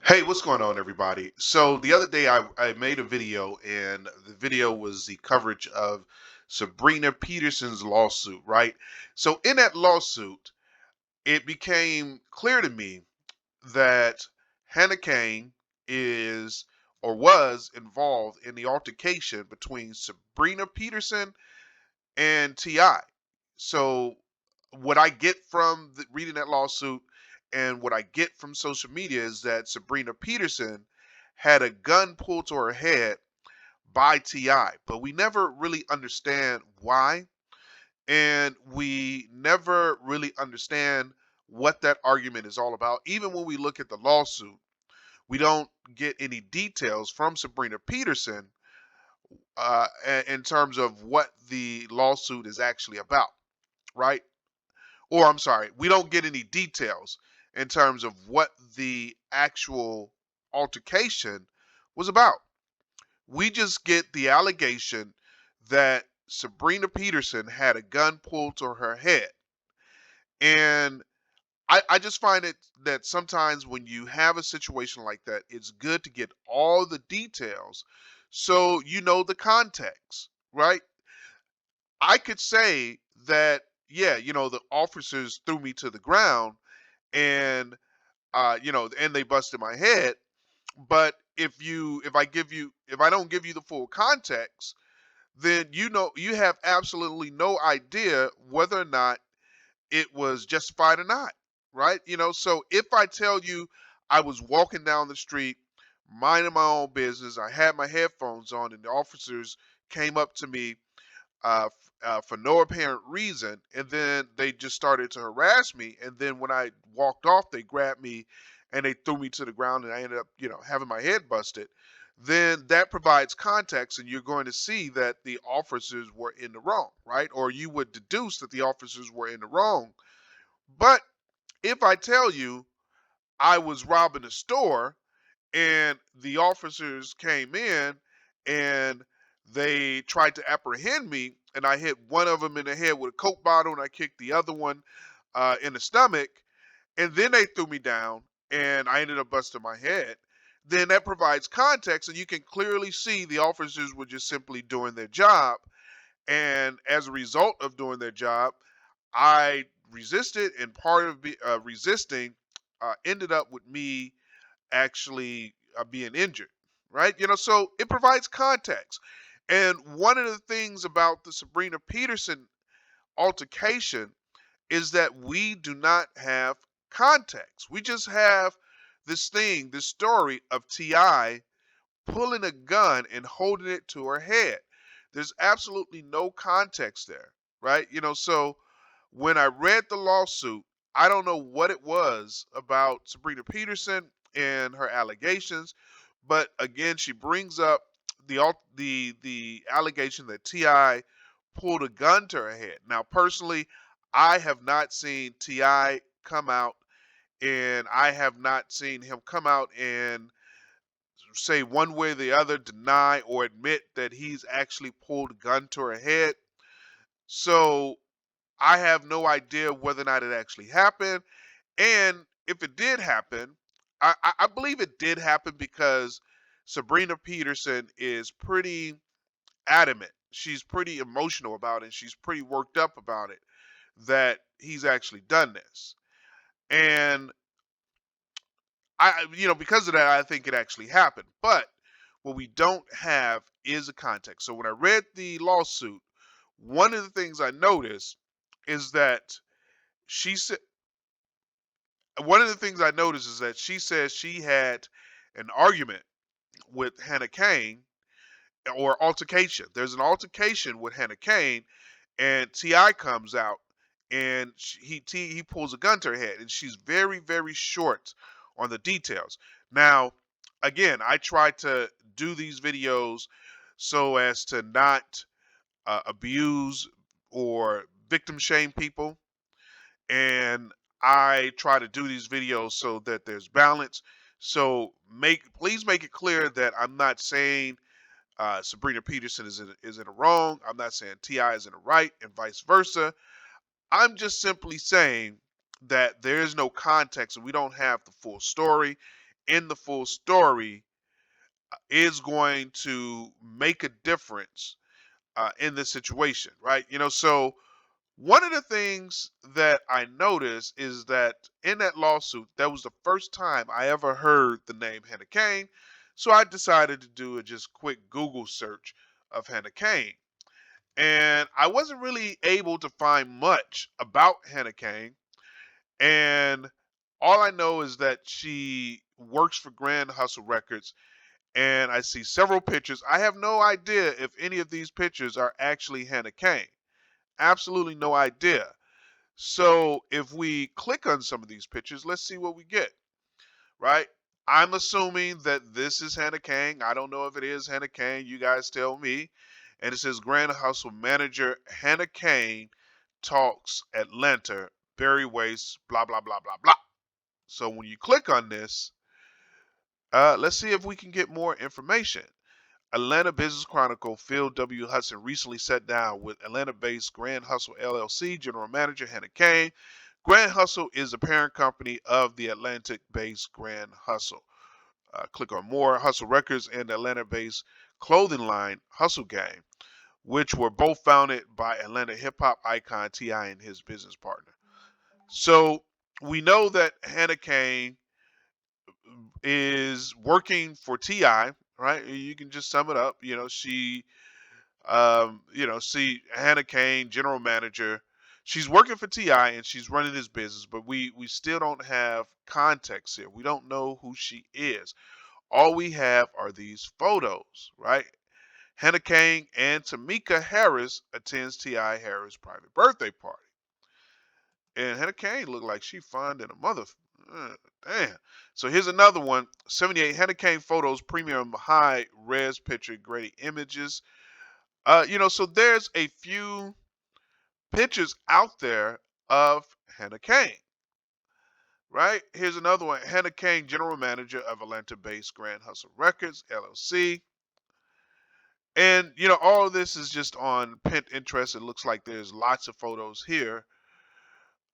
Hey, what's going on, everybody? So the other day I made a video, and the video was the coverage of Sabrina Peterson's lawsuit, right? So in that lawsuit, it became clear to me that Hannah Kang is or was involved in the altercation between Sabrina Peterson and T.I. So what I get from reading that lawsuit and what I get from social media is that Sabrina Peterson had a gun pulled to her head by Ti, but we never really understand why, and we never really understand what that argument is all about. Even when we look at the lawsuit, we don't get any details from Sabrina Peterson in terms of what the lawsuit is actually about, right? Or I'm sorry, we don't get any details in terms of what the actual altercation was about. We just get the allegation that Sabrina Peterson had a gun pulled to her head. And I just find it that sometimes when you have a situation like that, it's good to get all the details so you know the context, right? I could say that, yeah, the officers threw me to the ground and and they busted my head. But if I don't give you the full context, then you have absolutely no idea whether or not it was justified or not, right? So if I tell you I was walking down the street, minding my own business, I had my headphones on, and the officers came up to me for no apparent reason, and then they just started to harass me. And then when I walked off, they grabbed me and they threw me to the ground, and I ended up, having my head busted. Then that provides context, and you're going to see that the officers were in the wrong, right? Or you would deduce that the officers were in the wrong. But if I tell you I was robbing a store and the officers came in and they tried to apprehend me, and I hit one of them in the head with a Coke bottle, and I kicked the other one in the stomach, and then they threw me down and I ended up busting my head. Then that provides context, and you can clearly see the officers were just simply doing their job. And as a result of doing their job, I resisted, and part of resisting ended up with me actually being injured, right? So it provides context. And one of the things about the Sabrina Peterson altercation is that we do not have context. We just have this story of Ti pulling a gun and holding it to her head. There's absolutely no context there, right? So when I read the lawsuit, I don't know what it was about Sabrina Peterson and her allegations, but again, she brings up the allegation that Ti pulled a gun to her head. Now, personally, I have not seen Ti come out, and I have not seen him come out and say one way or the other, deny or admit that he's actually pulled a gun to her head. So I have no idea whether or not it actually happened. And if it did happen, I believe it did happen because Sabrina Peterson is pretty adamant. She's pretty emotional about it. She's pretty worked up about it that he's actually done this. And because of that, I think it actually happened. But what we don't have is a context. So when I read the lawsuit, one of the things I noticed is that she said one of the things I noticed is that she says she had an argument with Hannah Kang, or altercation. There's an altercation with Hannah Kang, and Ti comes out and he pulls a gun to her head, and she's very very short on the details. Now, again, I try to do these videos so as to not abuse or victim shame people, and I try to do these videos so that there's balance. So please make it clear that I'm not saying Sabrina Peterson is in the wrong. I'm not saying Ti is in the right, and vice versa. I'm just simply saying that there is no context and we don't have the full story. in the full story is going to make a difference in this situation, right? So one of the things that I noticed is that in that lawsuit, that was the first time I ever heard the name Hannah Kang. So I decided to do a just quick Google search of Hannah Kang. And I wasn't really able to find much about Hannah Kang. And all I know is that she works for Grand Hustle Records. And I see several pictures. I have no idea if any of these pictures are actually Hannah Kang. Absolutely no idea. So if we click on some of these pictures, let's see what we get, right? I'm assuming that this is Hannah Kang. I don't know if it is Hannah Kang. You guys tell me. And it says Grand Hustle Manager Hannah Kang talks Atlanta, Barry Weiss, blah, blah, blah, blah, blah. So when you click on this, let's see if we can get more information. Atlanta Business Chronicle, Phil W. Hudson recently sat down with Atlanta-based Grand Hustle LLC General Manager Hannah Kang. Grand Hustle is the parent company of the Atlantic-based Grand Hustle. Click on more. Hustle Records and the Atlanta-based clothing line Hustle Gang, which were both founded by Atlanta hip-hop icon T.I. and his business partner. So we know that Hannah Kang is working for T.I., right? You can just sum it up. See Hannah Kang, general manager. She's working for T.I. and she's running his business, but we still don't have context here. We don't know who she is. All we have are these photos, right? Hannah Kang and Tamika Harris attends T.I. Harris' private birthday party. And Hannah Kang looked like she fine than a mother. Damn. So here's another one. 78 Hannah Kang photos, premium high res picture, graded images. So there's a few pictures out there of Hannah Kang, right? Here's another one. Hannah Kang, general manager of Atlanta-based Grand Hustle Records, LLC. And, all of this is just on Pinterest. It looks like there's lots of photos here.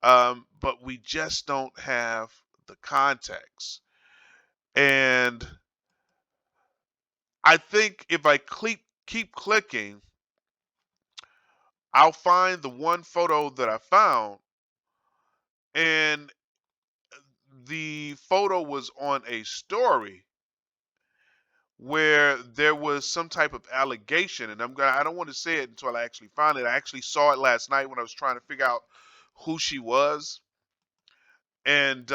But we just don't have the context. And I think if I keep clicking, I'll find the one photo that I found, and the photo was on a story where there was some type of allegation, and I don't want to say it until I actually find it. I actually saw it last night when I was trying to figure out who she was. And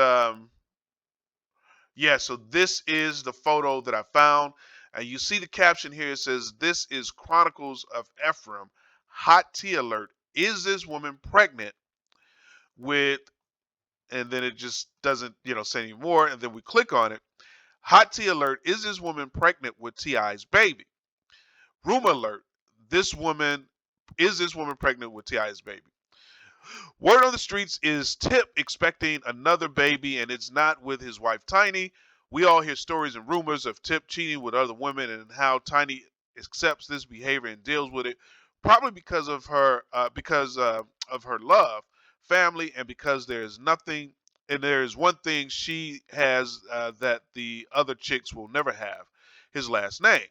yeah, so this is the photo that I found. And you see the caption here. It says, "This is Chronicles of Ephraim. Hot tea alert. Is this woman pregnant with," and then it just doesn't, say anymore. And then we click on it. Hot tea alert. Is this woman pregnant with T.I.'s baby? Rumor alert. Is this woman pregnant with T.I.'s baby? Word on the streets is Tip expecting another baby, and it's not with his wife Tiny. We all hear stories and rumors of Tip cheating with other women and how Tiny accepts this behavior and deals with it, probably because of her love, family, and because there is one thing she has that the other chicks will never have: his last name.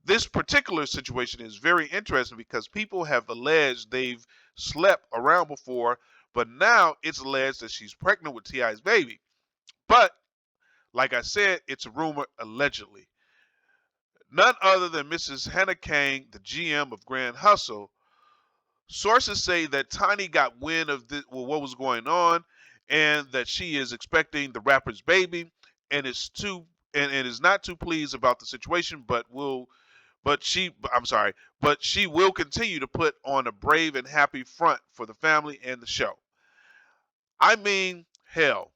This particular situation is very interesting because people have alleged they've slept around before, but now it's alleged that she's pregnant with T.I.'s baby. But like I said, it's a rumor, allegedly. None other than Mrs. Hannah Kang, the GM of Grand Hustle. Sources say that Tiny got wind of what was going on, and that she is expecting the rapper's baby, and is not too pleased about the situation, but she will continue to put on a brave and happy front for the family and the show. I mean, hell,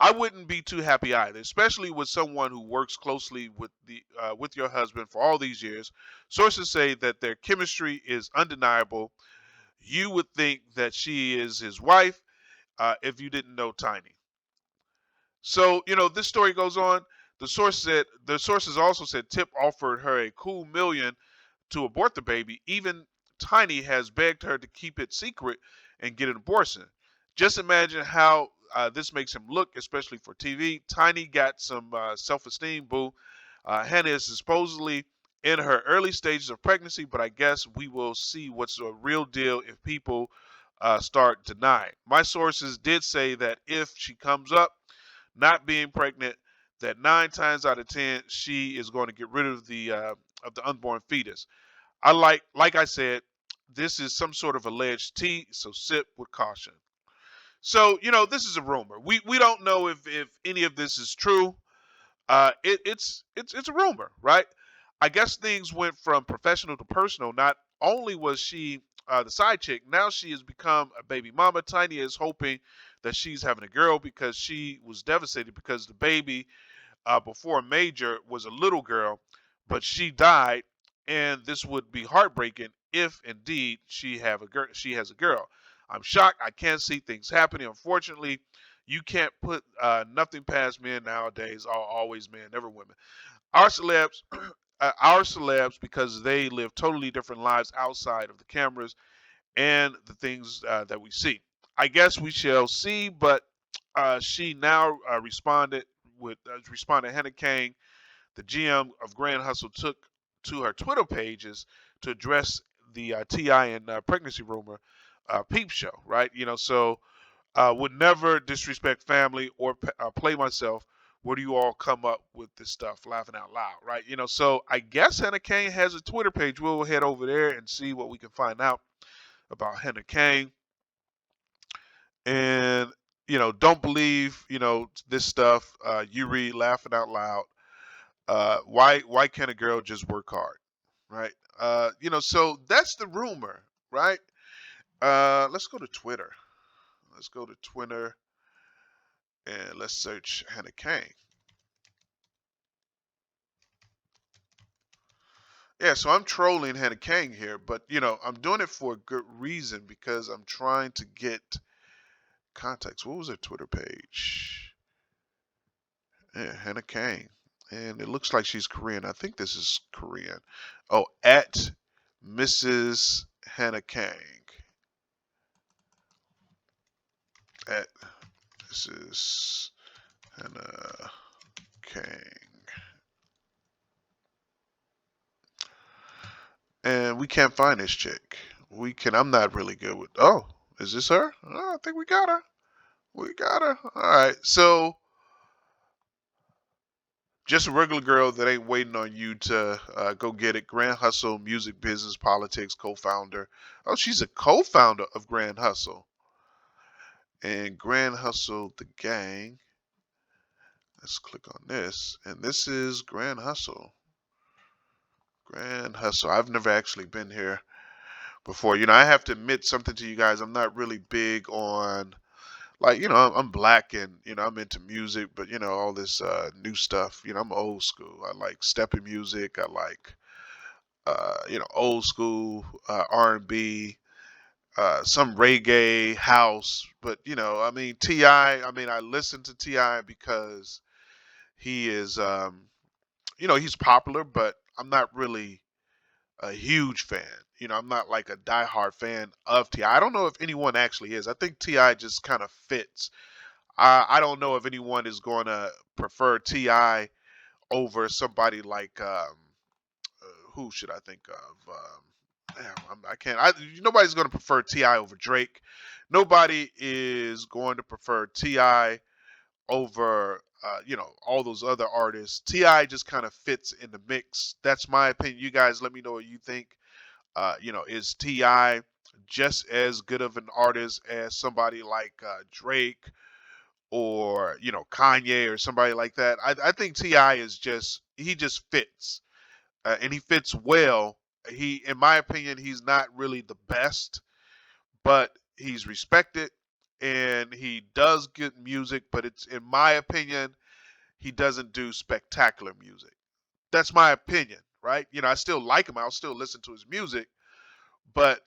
I wouldn't be too happy either, especially with someone who works closely with your husband for all these years. Sources say that their chemistry is undeniable. You would think that she is his wife if you didn't know Tiny. So, this story goes on. The sources also said Tip offered her a cool million to abort the baby. Even Tiny has begged her to keep it secret and get an abortion. Just imagine how this makes him look, especially for TV. Tiny got some self-esteem, boo. Hannah is supposedly in her early stages of pregnancy, but I guess we will see what's a real deal if people start denying. My sources did say that if she comes up not being pregnant, that 9 times out of 10 she is going to get rid of the unborn fetus. Like I said, this is some sort of alleged tea, so sip with caution. So this is a rumor. We don't know if any of this is true. It's a rumor, right? I guess things went from professional to personal. Not only was she the side chick, now she has become a baby mama. Tiny is hoping that she's having a girl because she was devastated because the baby before Major was a little girl, but she died, and this would be heartbreaking if indeed she has a girl. I'm shocked. I can't see things happening. Unfortunately, you can't put nothing past men nowadays. Always men, never women. Our celebs, because they live totally different lives outside of the cameras and the things that we see. I guess we shall see, but she now responded. Hannah Kang, the GM of Grand Hustle, took to her Twitter pages to address the Ti and pregnancy rumor peep show, right? So would never disrespect family or play myself. Where do you all come up with this stuff? Laughing out loud, right? So I guess Hannah Kang has a Twitter page. We'll head over there and see what we can find out about Hannah Kang. And don't believe this stuff you read laughing out loud. Why can't a girl just work hard, right? So that's the rumor, right? Let's go to Twitter. Let's go to Twitter and let's search Hannah Kang. Yeah, so I'm trolling Hannah Kang here, but I'm doing it for a good reason because I'm trying to get context. What was her Twitter page? Yeah, Hannah Kang. And it looks like she's Korean. I think this is Korean. Oh, at Mrs. Hannah Kang. At Mrs. Hannah Kang. And we can't find this chick. I'm not really good with, oh, is this her? Oh, I think we got her. We got her. All right. So just a regular girl that ain't waiting on you to go get it. Grand Hustle, music, business, politics, co-founder. Oh, she's a co-founder of Grand Hustle. And Grand Hustle, the gang. Let's click on this. And this is Grand Hustle. Grand Hustle. I've never actually been here before. I have to admit something to you guys. I'm not really big on, like, I'm black and, I'm into music, but, all this new stuff, I'm old school. I like stepping music. I like, old school R&B, some reggae, house. But, T.I., I listen to T.I. because he is, he's popular, but I'm not really a huge fan. I'm not like a diehard fan of T.I. I don't know if anyone actually is. I think T.I. just kind of fits. I don't know if anyone is going to prefer T.I. over somebody like who should I think of? I can't. Nobody's going to prefer T.I. over Drake. Nobody is going to prefer T.I. over all those other artists. T.I. just kind of fits in the mix. That's my opinion. You guys, let me know what you think. Is T.I. just as good of an artist as somebody like Drake or Kanye or somebody like that? I think T.I. he just fits, and he fits well. In my opinion, he's not really the best, but he's respected and he does good music. But it's, in my opinion, he doesn't do spectacular music. That's my opinion, right? I still like him. I'll still listen to his music, but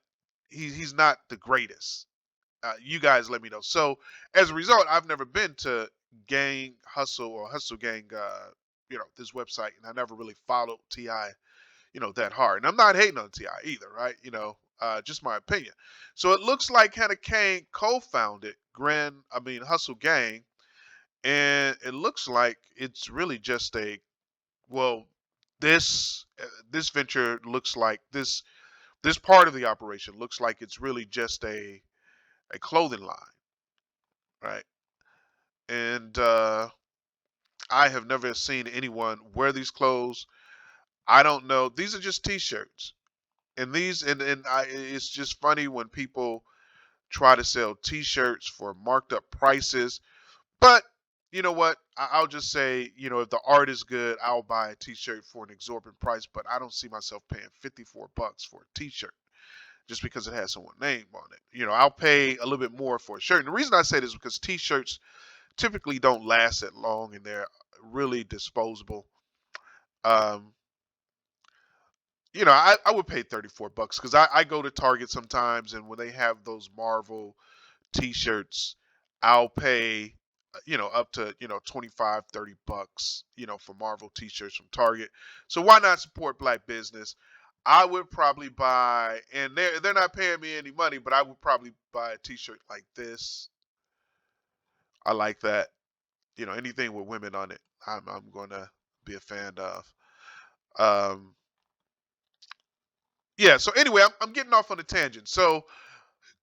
he's not the greatest. You guys let me know. So as a result, I've never been to Gang Hustle or Hustle Gang, this website, and I never really followed Ti, that hard. And I'm not hating on Ti either, right? Just my opinion. So it looks like Hannah Kang co-founded Hustle Gang, and it looks like it's really just a well, this venture looks like this part of the operation looks like it's really just a clothing line, right? And I have never seen anyone wear these clothes. I don't know. These are just T-shirts, and it's just funny when people try to sell T-shirts for marked up prices. But you know what? I'll just say, if the art is good, I'll buy a T-shirt for an exorbitant price. But I don't see myself paying $54 for a T-shirt just because it has someone's name on it. I'll pay a little bit more for a shirt. And the reason I say this is because T-shirts typically don't last that long, and they're really disposable. Um, I would pay $34 because I go to Target sometimes, and when they have those Marvel T-shirts, I'll pay, up to, 25, $30, for Marvel T-shirts from Target. So why not support black business? I would probably buy, and they're not paying me any money, but I would probably buy a T-shirt like this. I like that. Anything with women on it, I'm gonna be a fan of. Um, yeah. So anyway, I'm getting off on a tangent. So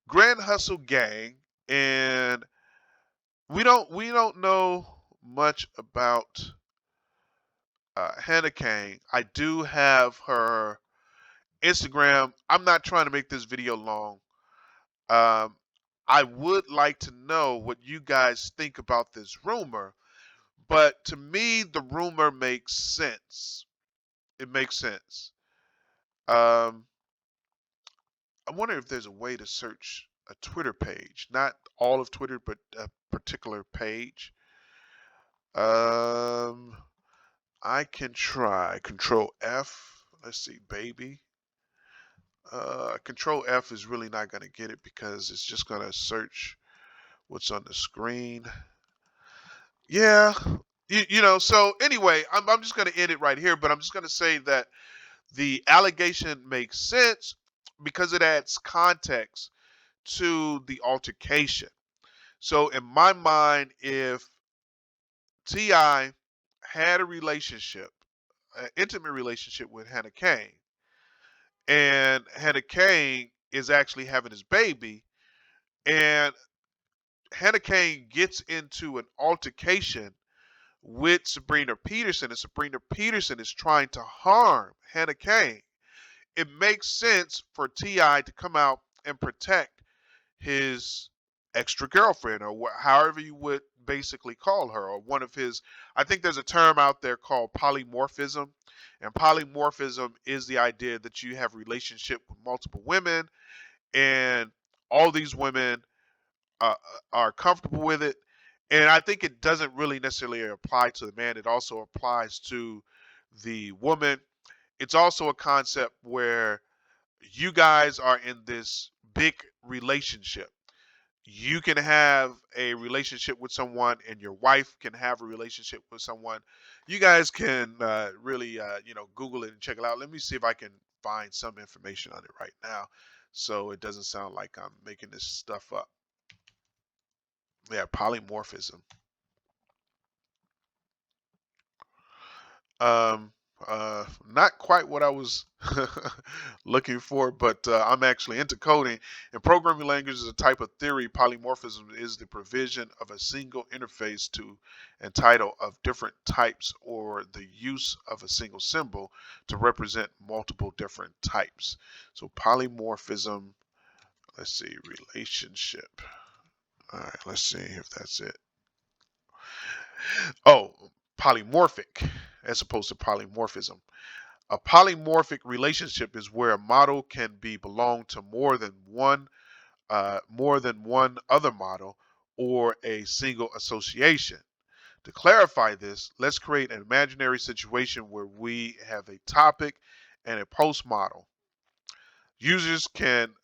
Grand Hustle Gang, and we don't know much about Hannah Kang. I do have her Instagram. I'm not trying to make this video long. Um, I would like to know what you guys think about this rumor, but to me, the rumor makes sense. It makes sense. Um, I wonder if there's a way to search a Twitter page, not all of Twitter, but a particular page. Um, I can try Control F. Let's see, baby. Control F is really not going to get it because it's just going to search what's on the screen. Yeah. So anyway, I'm just going to end it right here, but I'm just going to say that the allegation makes sense because it adds context to the altercation. So in my mind, if Ti had a relationship, an intimate relationship with Hannah Kang, and Hannah Kang is actually having his baby, and Hannah Kang gets into an altercation with Sabrina Peterson, and Sabrina Peterson is trying to harm Hannah Kang, it makes sense for Ti to come out and protect his extra girlfriend, or however you would basically call her, or one of his. I think there's a term out there called polymorphism, and polymorphism is the idea that you have a relationship with multiple women, and all these women uh, are comfortable with it. And I think it doesn't really necessarily apply to the man, it also applies to the woman. It's also a concept where you guys are in this big relationship. You can have a relationship with someone, and your wife can have a relationship with someone. You guys can really, Google it and check it out. Let me see if I can find some information on it right now, so it doesn't sound like I'm making this stuff up. Yeah, polymorphism. Um, Not quite what I was looking for, but I'm actually into coding. And programming language is a type of theory. Polymorphism is the provision of a single interface to and title of different types, or the use of a single symbol to represent multiple different types. So polymorphism, let's see, relationship. All right, let's see if that's it. Oh, polymorphic as opposed to polymorphism. A polymorphic relationship is where a model can be belong to more than one other model, or a single association. To clarify this, let's create an imaginary situation where we have a topic and a post model. Users can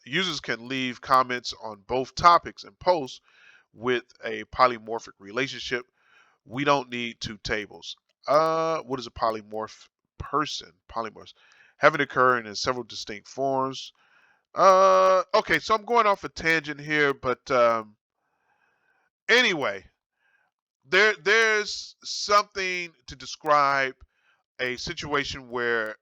leave comments on both topics and posts. With a polymorphic relationship, we don't need two tables. What is a polymorph person? Polymorphs. having occurred in several distinct forms. Okay, so I'm going off a tangent here, but anyway, there's something to describe a situation where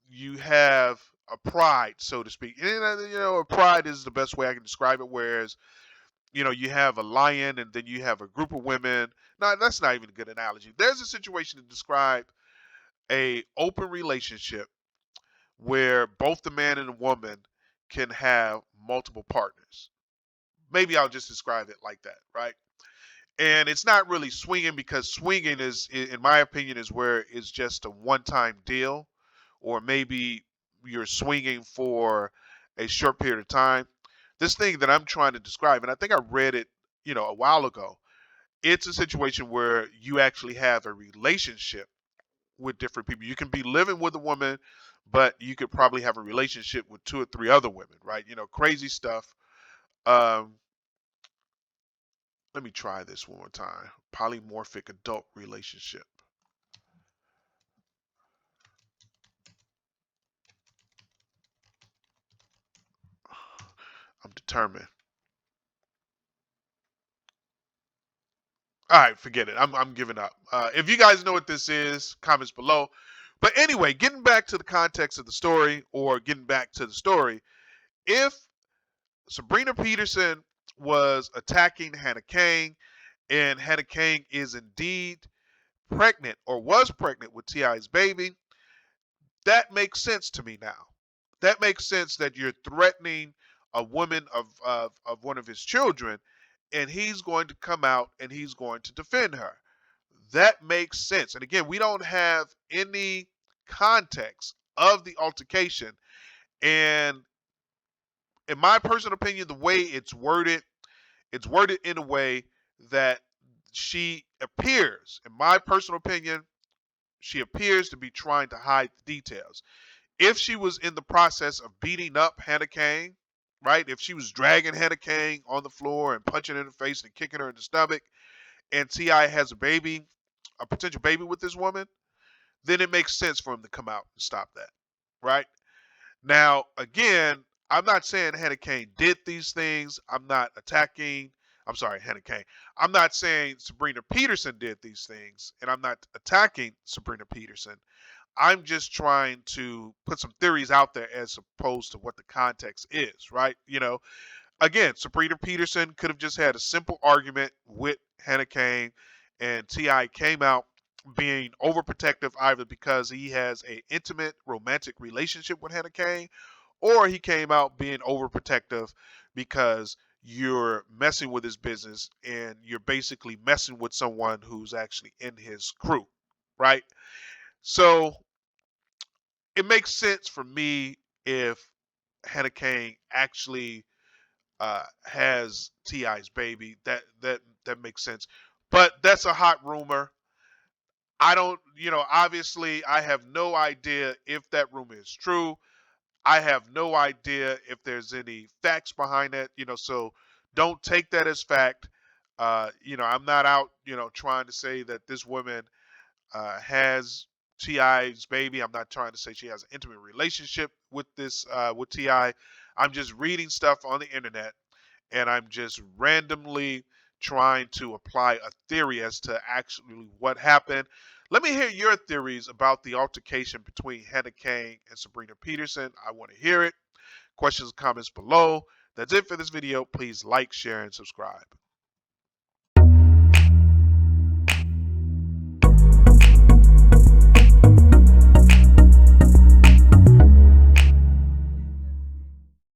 you have a pride, so to speak. And a pride is the best way I can describe it. Whereas, you have a lion and then you have a group of women. No, that's not even a good analogy. There's a situation to describe a open relationship where both the man and the woman can have multiple partners. Maybe I'll just describe it like that, right? And it's not really swinging, because swinging is, in my opinion, is where it's just a one-time deal, or maybe you're swinging for a short period of time. This thing that I'm trying to describe, and I think I read it, a while ago, it's a situation where you actually have a relationship with different people. You can be living with a woman, but you could probably have a relationship with two or three other women, right? Crazy stuff. Um, Let me try this one more time. Polymorphic adult relationship. I'm determined. All right, forget it. I'm giving up. If you guys know what this is, comments below. But anyway, getting back to the context of the story, or getting back to the story, if Sabrina Peterson was attacking Hannah Kang, and Hannah Kang is indeed pregnant, or was pregnant with T.I.'s baby, that makes sense to me now. That makes sense that you're threatening a woman of one of his children, and he's going to come out and he's going to defend her. That makes sense. And again, we don't have any context of the altercation. And in my personal opinion, the way it's worded in a way that she appears, in my personal opinion, she appears to be trying to hide the details. If she was in the process of beating up Hannah Kang, right? If she was dragging Hannah Kang on the floor and punching her in the face and kicking her in the stomach, and T.I. has a baby, a potential baby with this woman, then it makes sense for him to come out and stop that, right? Now, again, I'm not saying Hannah Kang did these things. I'm not attacking. I'm sorry, Hannah Kang. I'm not saying Sabrina Peterson did these things, and I'm not attacking Sabrina Peterson. I'm just trying to put some theories out there as opposed to what the context is, right? Again, Sabrina Peterson could have just had a simple argument with Hannah Kang, and T.I. came out being overprotective, either because he has a intimate romantic relationship with Hannah Kang, or he came out being overprotective because you're messing with his business and you're basically messing with someone who's actually in his crew, right? So it makes sense for me if Hannah Kang actually has T.I.'s baby. That makes sense. But that's a hot rumor. I don't, obviously I have no idea if that rumor is true. I have no idea if there's any facts behind that, so don't take that as fact. I'm not out, trying to say that this woman has T.I.'s baby. I'm not trying to say she has an intimate relationship with this with T.I. I'm just reading stuff on the internet, and I'm just randomly trying to apply a theory as to actually what happened. Let me hear your theories about the altercation between Hannah Kang and Sabrina Peterson. I want to hear it. Questions, comments below. That's it for this video. Please like, share, and subscribe.